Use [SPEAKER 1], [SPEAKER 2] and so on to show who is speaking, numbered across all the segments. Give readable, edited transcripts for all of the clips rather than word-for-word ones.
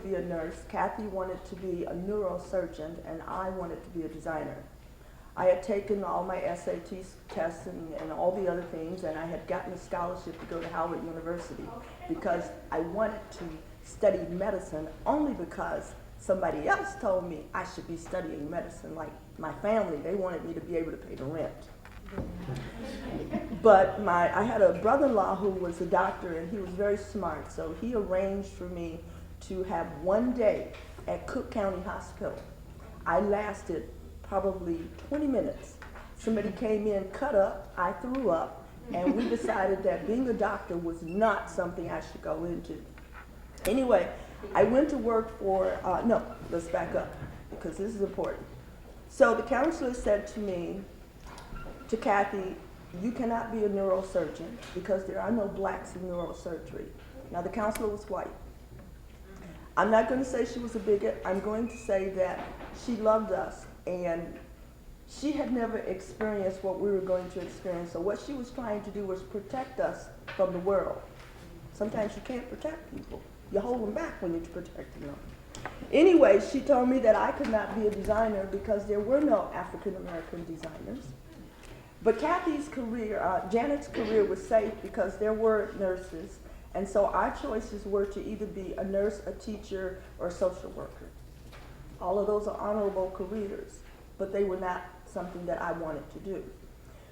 [SPEAKER 1] to be a nurse, Kathy wanted to be a neurosurgeon, and I wanted to be a designer. I had taken all my SAT tests and all the other things, and I had gotten a scholarship to go to Howard University because I wanted to study medicine only because somebody else told me I should be studying medicine. Like my family, they wanted me to be able to pay the rent. But I had a brother-in-law who was a doctor, and he was very smart, so he arranged for me to have one day at Cook County Hospital. I lasted probably 20 minutes. Somebody came in, cut up, I threw up, and we decided that being a doctor was not something I should go into. Anyway, I went to work for, no, let's back up, because this is important. So the counselor said to me, to Kathy, you cannot be a neurosurgeon because there are no blacks in neurosurgery. Now the counselor was white. I'm not going to say she was a bigot. I'm going to say that she loved us, and she had never experienced what we were going to experience. So what she was trying to do was protect us from the world. Sometimes you can't protect people. You hold them back when you're protecting them. Anyway, she told me that I could not be a designer because there were no African American designers. But Kathy's career, Janet's career was safe because there were nurses, and so our choices were to either be a nurse, a teacher, or a social worker. All of those are honorable careers, but they were not something that I wanted to do.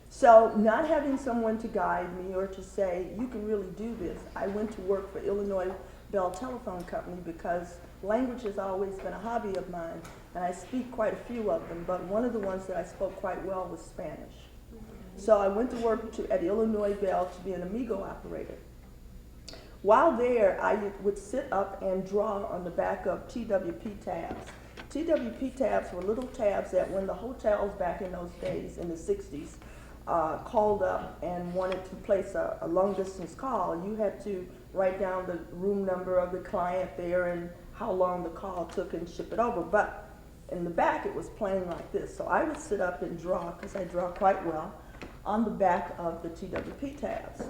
[SPEAKER 1] So not having someone to guide me or to say, you can really do this, I went to work for Illinois Bell Telephone Company because language has always been a hobby of mine, and I speak quite a few of them, but one of the ones that I spoke quite well was Spanish. So I went to work at Illinois Bell to be an Amigo operator. While there, I would sit up and draw on the back of TWP tabs. TWP tabs were little tabs that when the hotels back in those days, in the 60s, called up and wanted to place a long-distance call, you had to write down the room number of the client there and how long the call took and ship it over. But in the back, it was plain like this. So I would sit up and draw, because I draw quite well, on the back of the TWP tabs.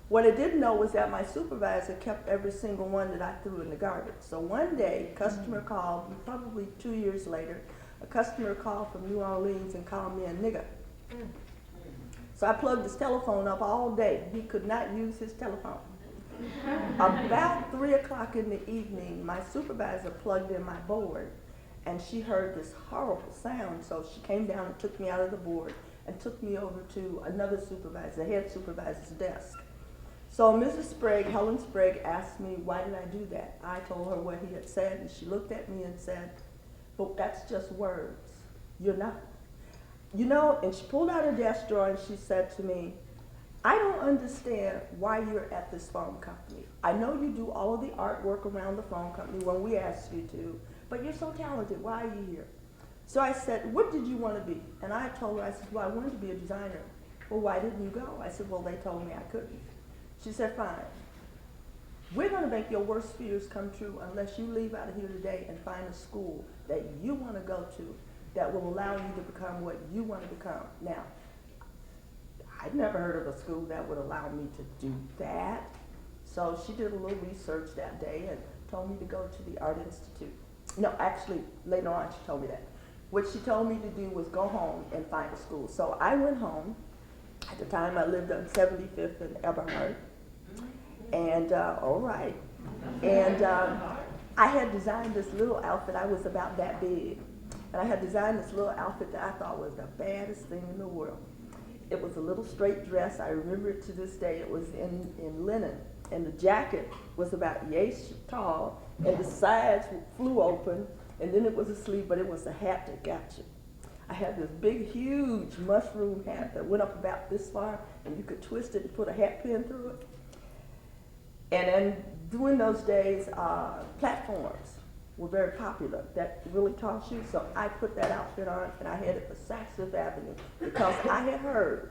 [SPEAKER 1] What I didn't know was that my supervisor kept every single one that I threw in the garbage. So one day, a customer called, probably 2 years later, a customer called from New Orleans and called me a nigger. So I plugged his telephone up all day. He could not use his telephone. About 3 o'clock in the evening, my supervisor plugged in my board, and she heard this horrible sound, so she came down and took me out of the board and took me over to another supervisor, the head supervisor's desk. So Mrs. Sprague, Helen Sprague, asked me, why did I do that? I told her what he had said, and she looked at me and said, but that's just words. You're not. You know, and she pulled out her desk drawer and she said to me, I don't understand why you're at this phone company. I know you do all of the artwork around the phone company when we asked you to, but you're so talented, why are you here? So I said, what did you want to be? And I told her, I said, well, I wanted to be a designer. Well, why didn't you go? I said, well, they told me I couldn't. She said, fine. We're going to make your worst fears come true unless you leave out of here today and find a school that you want to go to that will allow you to become what you want to become. Now, I'd never heard of a school that would allow me to do that. So she did a little research that day and told me to go to the Art Institute. No, actually, later on she told me that. What she told me to do was go home and find a school. So I went home. At the time, I lived on 75th and Eberhard. And, all right. And I had designed this little outfit. I was about that big. And I had designed this little outfit that I thought was the baddest thing in the world. It was a little straight dress. I remember it to this day. It was in linen. And the jacket was about yay tall, and the sides flew open, and then it was a sleeve, but it was a hat that got you. I had this big, huge mushroom hat that went up about this far, and you could twist it and put a hat pin through it. And then during those days, platforms were very popular, that really tall shoes. So I put that outfit on, and I headed for Saks Fifth Avenue because I had heard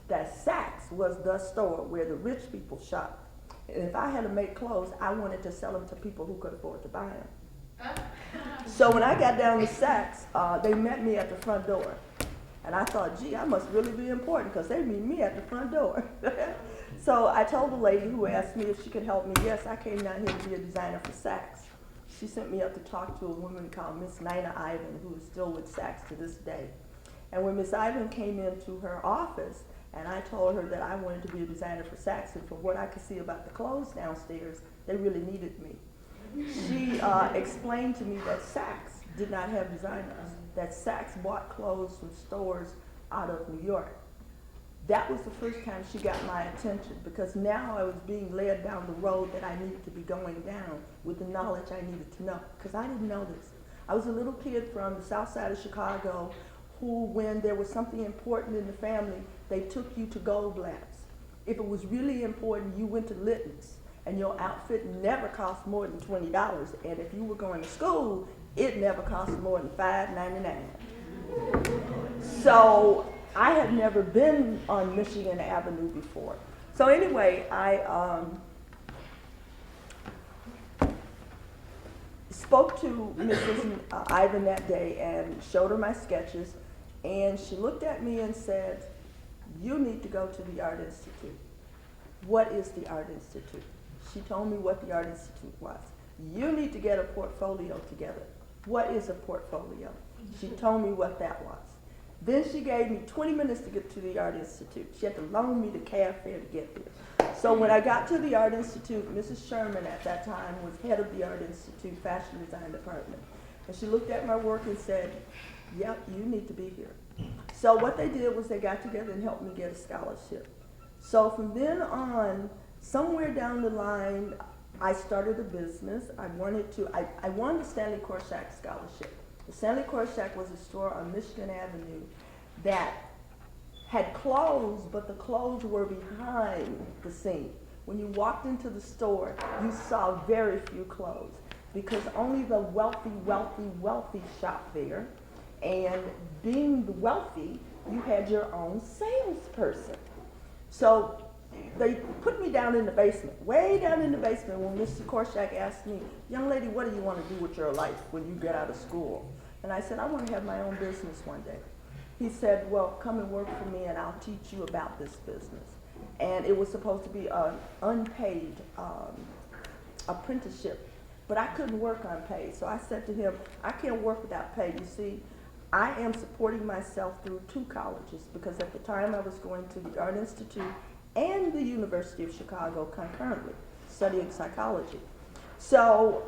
[SPEAKER 1] that Saks was the store where the rich people shopped. And if I had to make clothes, I wanted to sell them to people who could afford to buy them. So when I got down to Saks, they met me at the front door. And I thought, gee, I must really be important because they meet me at the front door. So I told the lady who asked me if she could help me, yes, I came down here to be a designer for Saks. She sent me up to talk to a woman called Miss Nina Ivan, who is still with Saks to this day. And when Miss Ivan came into her office, and I told her that I wanted to be a designer for Saks, and from what I could see about the clothes downstairs, they really needed me. She explained to me that Saks did not have designers, that Saks bought clothes from stores out of New York. That was the first time she got my attention, because now I was being led down the road that I needed to be going down with the knowledge I needed to know, because I didn't know this. I was a little kid from the south side of Chicago who, when there was something important in the family, they took you to Goldblatt's. If it was really important, you went to Litton's, and your outfit never cost more than $20, and if you were going to school, it never cost more than $5.99. So I had never been on Michigan Avenue before. So anyway, I spoke to Mrs. Ivan that day and showed her my sketches, and she looked at me and said, "You need to go to the Art Institute." What is the Art Institute? She told me what the Art Institute was. You need to get a portfolio together. What is a portfolio? She told me what that was. Then she gave me 20 minutes to get to the Art Institute. She had to loan me the cab fare to get there. So when I got to the Art Institute, Mrs. Sherman at that time was head of the Art Institute Fashion Design Department. And she looked at my work and said, "Yep, you need to be here." So what they did was they got together and helped me get a scholarship. So from then on, somewhere down the line, I started a business. I wanted the Stanley Korshak Scholarship. The Stanley Korshak was a store on Michigan Avenue that had clothes, but the clothes were behind the scene. When you walked into the store, you saw very few clothes, because only the wealthy shop there. And being the wealthy, you had your own salesperson. So they put me down in the basement, way down in the basement, when Mr. Korshak asked me, "Young lady, what do you want to do with your life when you get out of school?" And I said, "I want to have my own business one day." He said, "Well, come and work for me and I'll teach you about this business." And it was supposed to be an unpaid apprenticeship, but I couldn't work unpaid. So I said to him, "I can't work without pay. You see, I am supporting myself through 2 colleges, because at the time I was going to the Art Institute and the University of Chicago concurrently, studying psychology." So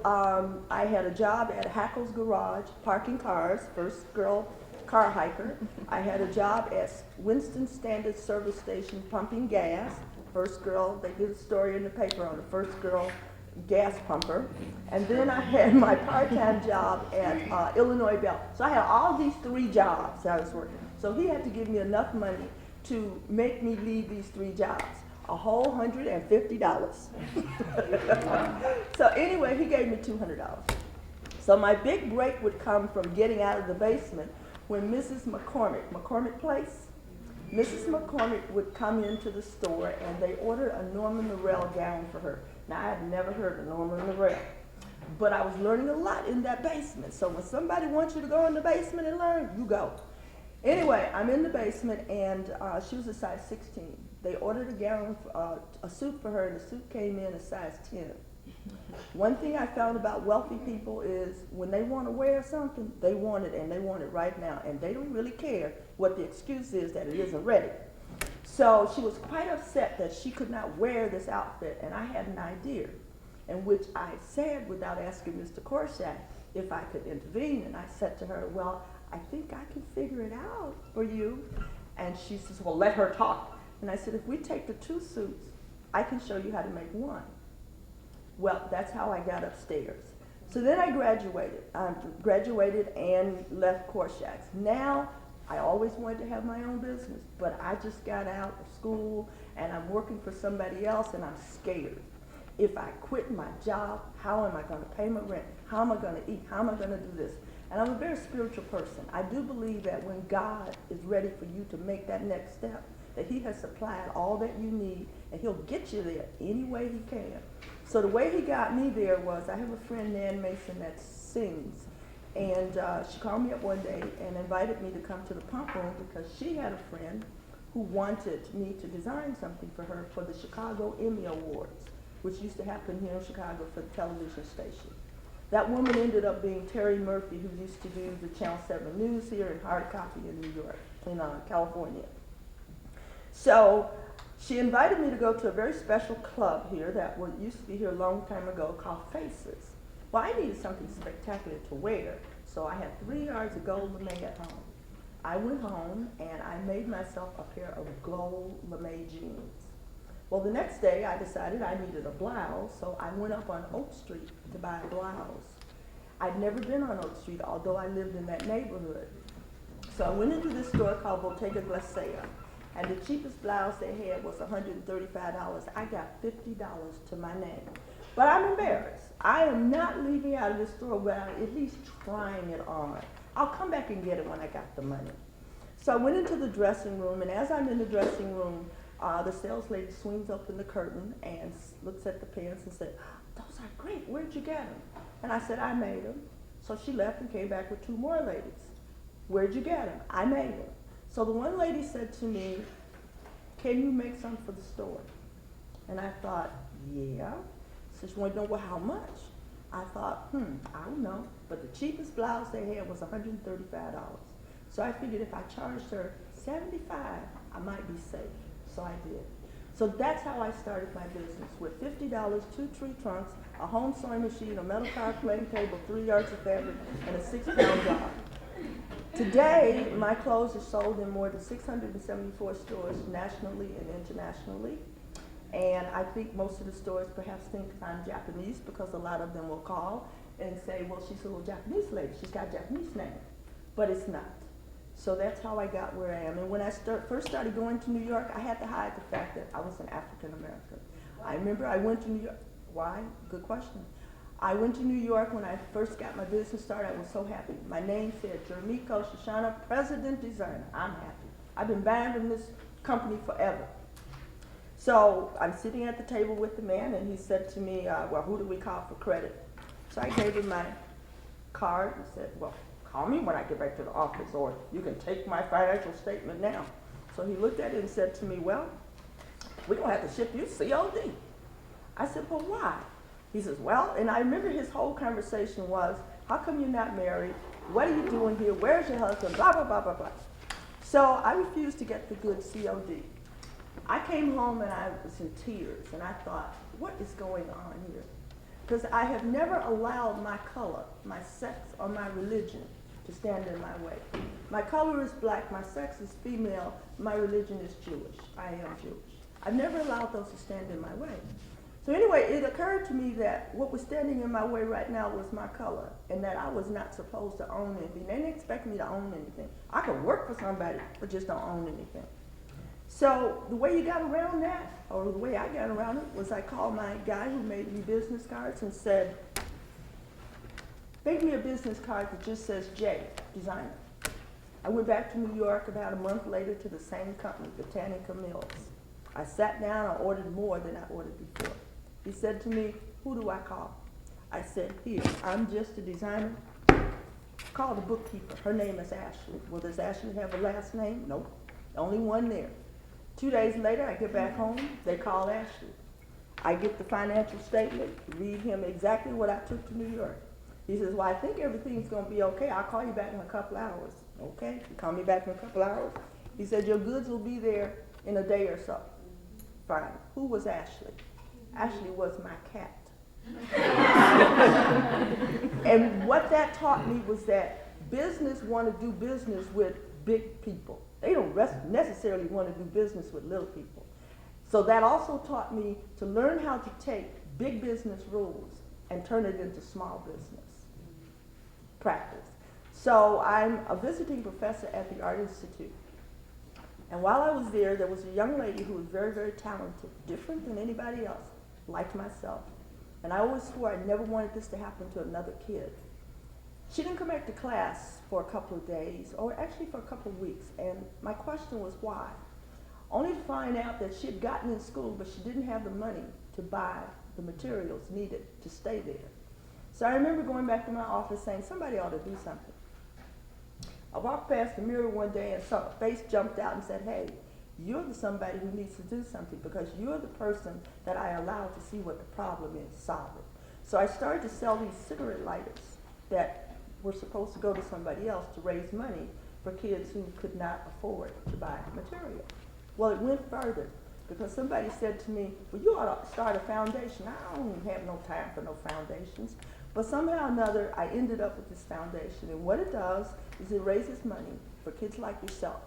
[SPEAKER 1] I had a job at Hackle's Garage, parking cars, first girl car hiker. I had a job at Winston Standard Service Station pumping gas, first girl, they did a story in the paper on the first girl gas pumper. And then I had my part-time job at Illinois Bell. So I had all these 3 jobs that I was working. So he had to give me enough money to make me leave these 3 jobs, a whole $150. So anyway, he gave me $200. So my big break would come from getting out of the basement when Mrs. McCormick Place, Mrs. McCormick would come into the store and they ordered a Norman Norell gown for her. Now, I had never heard of Norman Norell, but I was learning a lot in that basement. So when somebody wants you to go in the basement and learn, you go. Anyway, I'm in the basement, and she was a size 16. They ordered a gown, a suit for her, and the suit came in a size 10. One thing I found about wealthy people is when they want to wear something, they want it, and they want it right now, and they don't really care what the excuse is that it isn't ready. So she was quite upset that she could not wear this outfit, and I had an idea, in which I said, without asking Mr. Korshak if I could intervene, and I said to her, "Well, I think I can figure it out for you." And she says, "Well, let her talk." And I said, "If we take the 2 suits, I can show you how to make one." Well, that's how I got upstairs. So then I graduated and left Korshak's. Now, I always wanted to have my own business, but I just got out of school and I'm working for somebody else and I'm scared. If I quit my job, how am I going to pay my rent? How am I going to eat? How am I going to do this? And I'm a very spiritual person. I do believe that when God is ready for you to make that next step, that he has supplied all that you need and he'll get you there any way he can. So the way he got me there was, I have a friend, Nan Mason, that sings. And she called me up one day and invited me to come to the pump room because she had a friend who wanted me to design something for her for the Chicago Emmy Awards, which used to happen here in Chicago for the television station. That woman ended up being Terry Murphy, who used to do the Channel 7 News here and hard copy in New York, in California. So she invited me to go to a very special club here that used to be here a long time ago called Faces. Well, I needed something spectacular to wear, so I had 3 yards of gold lame at home. I went home and I made myself a pair of gold lame jeans. Well, the next day I decided I needed a blouse, so I went up on Oak Street to buy a blouse. I'd never been on Oak Street, although I lived in that neighborhood. So I went into this store called Bottega Glacea, and the cheapest blouse they had was $135. I got $50 to my name. But I'm embarrassed. I am not leaving out of this store without at least trying it on. I'll come back and get it when I got the money. So I went into the dressing room, and as I'm in the dressing room, the sales lady swings open the curtain and looks at the pants and said, "Those are great, where'd you get them?" And I said, "I made them." So she left and came back with 2 more ladies. "Where'd you get them?" "I made them." So the one lady said to me, "Can you make some for the store?" And I thought, yeah. So she wanted to know, well, how much? I thought, I don't know. But the cheapest blouse they had was $135. So I figured if I charged her $75, I might be safe. So I did. So that's how I started my business, with $50, 2 tree trunks, a home sewing machine, a metal calculating table, 3 yards of fabric, and a 6-pound jar. Today, my clothes are sold in more than 674 stores nationally and internationally. And I think most of the stores perhaps think I'm Japanese, because a lot of them will call and say, well, she's a little Japanese lady. She's got a Japanese name. But it's not. So that's how I got where I am. And when I first started going to New York, I had to hide the fact that I was an African American. I remember I went to New York. Why? Good question. I went to New York when I first got my business started. I was so happy. My name said Jermicko Shoshanna, President Designer. I'm happy. I've been buying from this company forever. So I'm sitting at the table with the man, and he said to me, well, who do we call for credit? So I gave him my card and said, well, call me when I get back to the office, or you can take my financial statement now. So he looked at it and said to me, well, we're going to have to ship you COD. I said, well, why? He says, well, and I remember his whole conversation was, how come you're not married? What are you doing here? Where's your husband? Blah, blah, blah, blah, blah. So I refused to get the good COD. I came home and I was in tears, and I thought, what is going on here? Because I have never allowed my color, my sex, or my religion to stand in my way. My color is black, my sex is female, my religion is Jewish. I am Jewish. I've never allowed those to stand in my way. So anyway, it occurred to me that what was standing in my way right now was my color, and that I was not supposed to own anything. They didn't expect me to own anything. I could work for somebody, but just don't own anything. So the way you got around that, or the way I got around it, was I called my guy who made me business cards and said, make me a business card that just says J, designer. I went back to New York about a month later to the same company, Botanica Mills. I sat down, I ordered more than I ordered before. He said to me, who do I call? I said, here, I'm just a designer. Call the bookkeeper. Her name is Ashley. Well, does Ashley have a last name? Nope. The only one there. 2 days later, I get back home, they call Ashley. I get the financial statement, read him exactly what I took to New York. He says, well, I think everything's going to be okay. I'll call you back in a couple hours. Okay, you call me back in a couple hours. He said, your goods will be there in a day or so. Fine. Who was Ashley? Ashley was my cat. And what that taught me was that business want to do business with big people. They don't necessarily want to do business with little people. So that also taught me to learn how to take big business rules and turn it into small business practice. So I'm a visiting professor at the Art Institute. And while I was there was a young lady who was very, very talented, different than anybody else, like myself. And I always swore I never wanted this to happen to another kid. She didn't come back to class for a couple of days, or actually for a couple of weeks, and my question was why? Only to find out that she had gotten in school, but she didn't have the money to buy the materials needed to stay there. So I remember going back to my office saying, somebody ought to do something. I walked past the mirror one day and saw a face jumped out and said, hey, You're the somebody who needs to do something because you're the person that I allowed to see what the problem is, solve it. So I started to sell these cigarette lighters that were supposed to go to somebody else to raise money for kids who could not afford to buy material. Well, it went further because somebody said to me, well, you ought to start a foundation. I don't have no time for no foundations. But somehow or another, I ended up with this foundation. And what it does is it raises money for kids like yourself,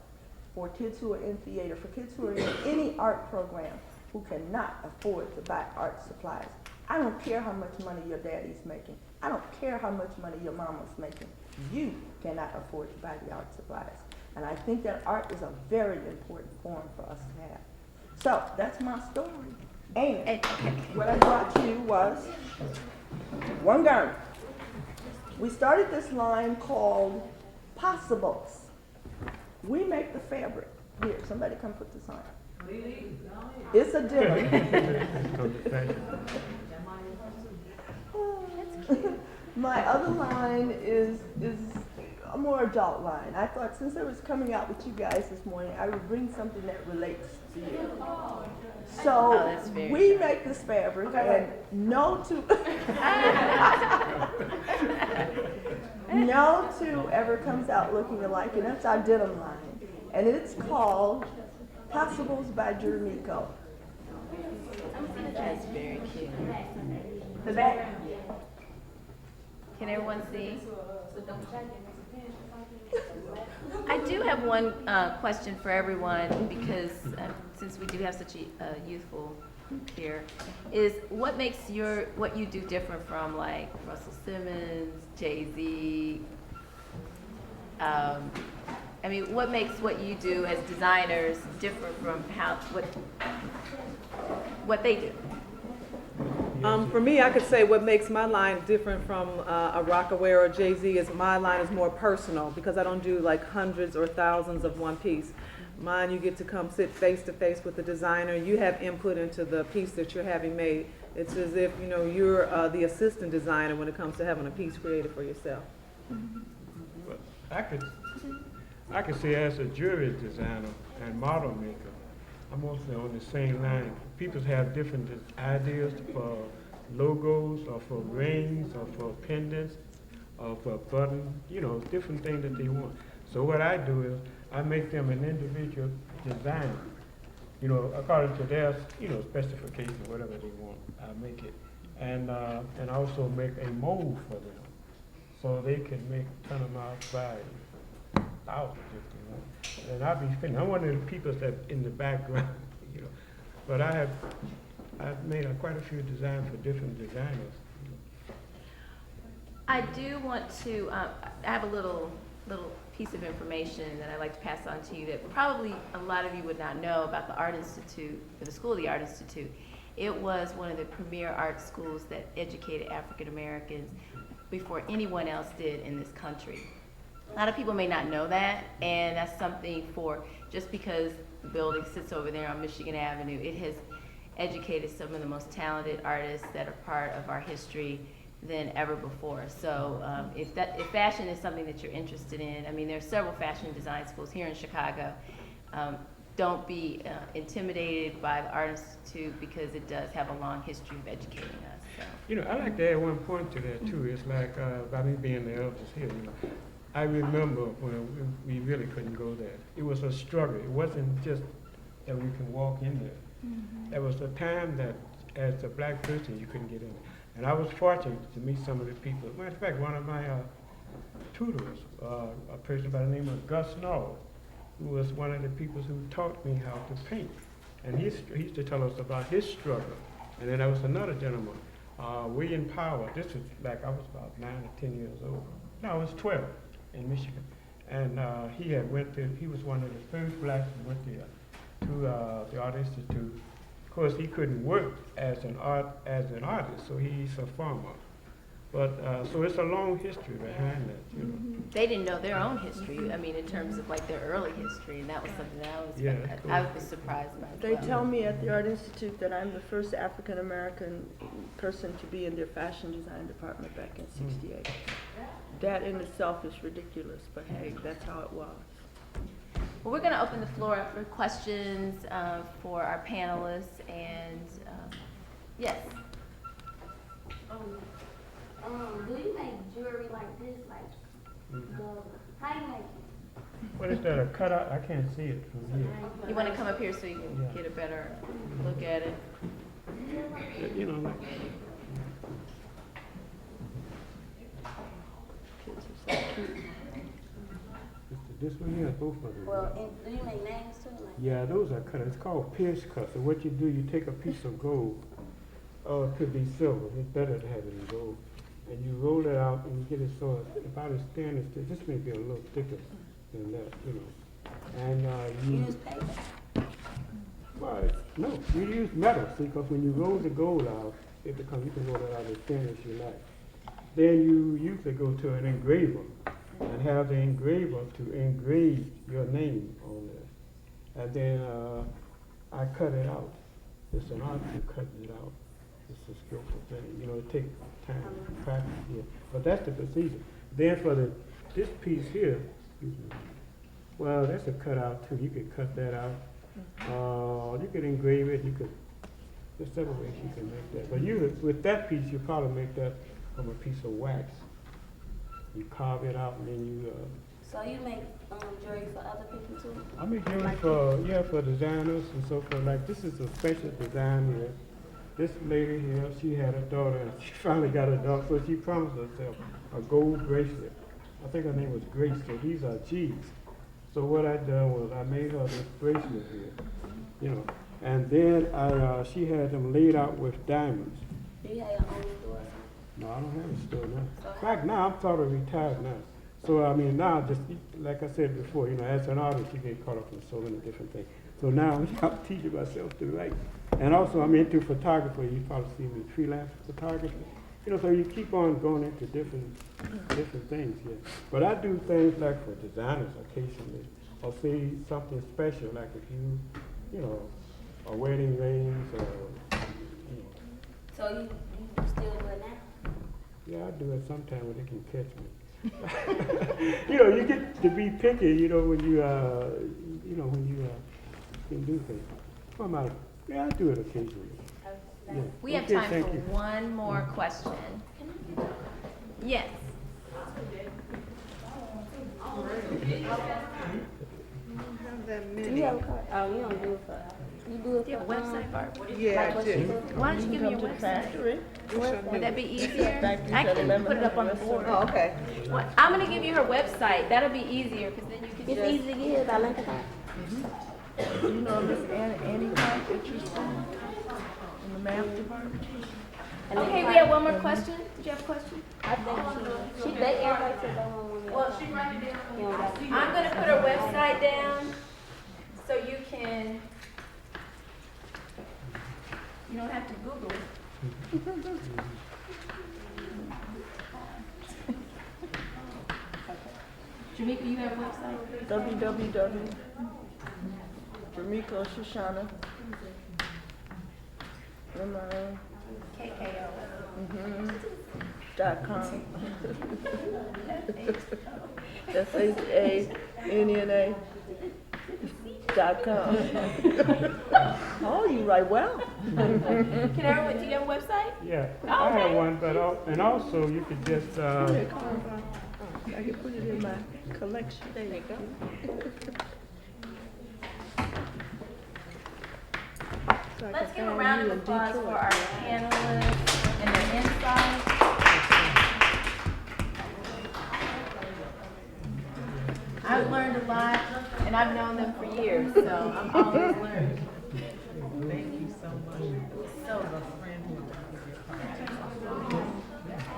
[SPEAKER 1] for kids who are in theater, for kids who are in any art program who cannot afford to buy art supplies. I don't care how much money your daddy's making. I don't care how much money your mama's making. You cannot afford to buy the art supplies. And I think that art is a very important form for us to have. So that's my story. And what I brought you was one garment. We started this line called Possibles. We make the fabric. Here, somebody come put this on. It's a dinner. My other line is a more adult line. I thought since I was coming out with you guys this morning, I would bring something that relates to you. So we make this fabric, and no two ever comes out looking alike, and that's our denim line. And it's called Possibles by Jermicko.
[SPEAKER 2] That's very cute.
[SPEAKER 1] The back.
[SPEAKER 2] Can everyone see? I do have one question for everyone because since we do have such a youthful group here, is what makes what you do different from like Russell Simmons, Jay-Z? I mean, what makes what you do as designers different from what they do?
[SPEAKER 3] For me, I could say what makes my line different from a Rockaway or a Jay-Z is my line is more personal because I don't do like hundreds or thousands of one piece. Mine, you get to come sit face to face with the designer. You have input into the piece that you're having made. It's as if, you know, you're the assistant designer when it comes to having a piece created for yourself.
[SPEAKER 4] Well, I could say as a jewelry designer and model maker, I'm mostly on the same line. People have different ideas for logos or for rings or for pendants or for buttons, you know, different things that they want. So what I do is I make them an individual design, you know, according to their, you know, specifications, whatever they want, I make it. And also make a mold for them so they can turn them out by thousands if they want. And I'll be finished. I'm one of the people that in the background, you know. But I've made quite a few designs for different designers. You know.
[SPEAKER 2] I do want to, I have a little piece of information that I'd like to pass on to you that probably a lot of you would not know about the Art Institute, or the School of the Art Institute. It was one of the premier art schools that educated African Americans before anyone else did in this country. A lot of people may not know that, and that's something for, just because the building sits over there on Michigan Avenue, it has educated some of the most talented artists that are part of our history than ever before. So if fashion is something that you're interested in, I mean, there are several fashion design schools here in Chicago. Don't be intimidated by the Art Institute because it does have a long history of educating us. So.
[SPEAKER 4] You know, I like to add one point to that too. It's like, by me being the eldest here, you know, I remember when we really couldn't go there. It was a struggle. It wasn't just that we can walk in there. Mm-hmm. There was a time that as a black person you couldn't get in there. And I was fortunate to meet some of the people. Matter of fact, one of my tutors, a person by the name of Gus Snow, who was one of the people who taught me how to paint. And he used to tell us about his struggle. And then there was another gentleman, William Power. This was like I was about 9 or 10 years old. No, I was 12 in Michigan. And he was one of the first blacks who went there to the Art Institute. Of course, he couldn't work as an artist, so he's a farmer. But so it's a long history behind that, you know.
[SPEAKER 2] Mm-hmm. They didn't know their own history. I mean, in terms of like their early history, and that was something that I was surprised by.
[SPEAKER 1] They tell me at the Art Institute that I'm the first African American person to be in their fashion design department back in '68. That in itself is ridiculous, but hey, that's how it was.
[SPEAKER 2] Well, we're going to open the floor up for questions for our panelists, and yes.
[SPEAKER 5] Do you make jewelry like this, like how you make it?
[SPEAKER 4] What is that, a cutout? I can't see it from here.
[SPEAKER 2] You want to come up here so you can
[SPEAKER 4] Yeah.
[SPEAKER 2] get a better look at it?
[SPEAKER 4] You know, like, this one here, both of them.
[SPEAKER 5] Well, do you make names too? Like
[SPEAKER 4] Yeah, those are cut. It's called pierce cut. So what you do, you take a piece of gold, or it could be silver. It's better to have it in gold. And you roll it out and you get it so it's about as thin as this. This may be a little thicker than that, you know. And
[SPEAKER 5] you use paper?
[SPEAKER 4] well, no, you use metal. See, because when you roll the gold out, it becomes, you can roll it out as thin as you like. Then you usually go to an engraver and have the engraver to engrave your name on there. And then I cut it out. It's an art to cutting it out. It's a skillful thing. You know, it takes time, practice, yeah. But that's the procedure. Then for this piece here, well, that's a cutout too. You could cut that out. You could engrave it. You could, there's several ways you can make that. But with that piece, you probably make that from a piece of wax. You carve it out and then you.
[SPEAKER 5] So you make jewelry for other people too?
[SPEAKER 4] I make jewelry for designers and so forth. Like this is a special design here. This lady here, she had a daughter and she finally got a daughter, so she promised herself a gold bracelet. I think her name was Grace, so these are G's. So what I done was I made her this bracelet here, you know, and then she had them laid out with diamonds.
[SPEAKER 5] Do you have your own store or something?
[SPEAKER 4] No, I don't have a store now. In fact, now I'm sort of retired now. So I mean, now just like I said before, you know, as an artist, you get caught up in so many different things. So now I'm teaching myself to write. And also I'm into photography. You probably see me freelance photography. You know, so you keep on going into different things here. But I do things like for designers occasionally, or say something special, like if you know, a wedding rings or, you know.
[SPEAKER 5] So you still do it now?
[SPEAKER 4] Yeah, I do it sometimes when they can catch me. You know, you get to be picky, you know, when you can do things. Come on, yeah, I do it occasionally. Yeah.
[SPEAKER 2] We have
[SPEAKER 4] Okay,
[SPEAKER 2] time
[SPEAKER 4] thank
[SPEAKER 2] for
[SPEAKER 4] you.
[SPEAKER 2] one more question. Yes.
[SPEAKER 5] You have a card? Oh, you don't do it for. You do it
[SPEAKER 2] Do you have a
[SPEAKER 5] for
[SPEAKER 2] website, Barb?
[SPEAKER 3] Yeah, I do.
[SPEAKER 2] Why don't you give me your
[SPEAKER 1] Come to the
[SPEAKER 2] website?
[SPEAKER 1] factory.
[SPEAKER 2] Would that be easier?
[SPEAKER 1] Factory's
[SPEAKER 2] I
[SPEAKER 1] at
[SPEAKER 2] can put it up on the
[SPEAKER 1] 1100
[SPEAKER 2] board.
[SPEAKER 3] Oh, okay.
[SPEAKER 2] Well, I'm gonna give you her website. That'll be easier, because then you can
[SPEAKER 5] It's
[SPEAKER 2] just.
[SPEAKER 5] easy to get by link card.
[SPEAKER 1] You know Miss Annie White that you're from in the math department?
[SPEAKER 2] Okay, we have one more question. Did you have a question?
[SPEAKER 5] I think they everybody said they want one.
[SPEAKER 2] Well, she wrote it down.
[SPEAKER 5] You don't got it.
[SPEAKER 2] I'm gonna put her website down, so you can. You don't have to Google it. Jermicko, you have a website?
[SPEAKER 1] Jermicko Shoshanna.
[SPEAKER 2] KKO.
[SPEAKER 1] .com. SHANNA. .com. Oh, you write well.
[SPEAKER 2] Can everyone, do you have a website?
[SPEAKER 4] Yeah,
[SPEAKER 2] Oh,
[SPEAKER 4] I have
[SPEAKER 2] okay.
[SPEAKER 4] one, but and also you could just
[SPEAKER 1] I can put it in my collection.
[SPEAKER 2] There you go.
[SPEAKER 1] So I
[SPEAKER 2] Let's
[SPEAKER 1] can
[SPEAKER 2] give a
[SPEAKER 1] find
[SPEAKER 2] round
[SPEAKER 1] you
[SPEAKER 2] of
[SPEAKER 1] in
[SPEAKER 2] applause
[SPEAKER 1] Detroit.
[SPEAKER 2] for our panelists and their insights. I've learned a lot, and I've known them for years, so I'm always learning.
[SPEAKER 3] Thank you so much.
[SPEAKER 2] So,
[SPEAKER 3] I have a friend who will give you a card.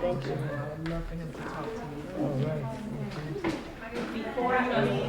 [SPEAKER 1] Thank you.
[SPEAKER 3] I would love for him to talk to you.
[SPEAKER 4] all right.
[SPEAKER 2] before I leave,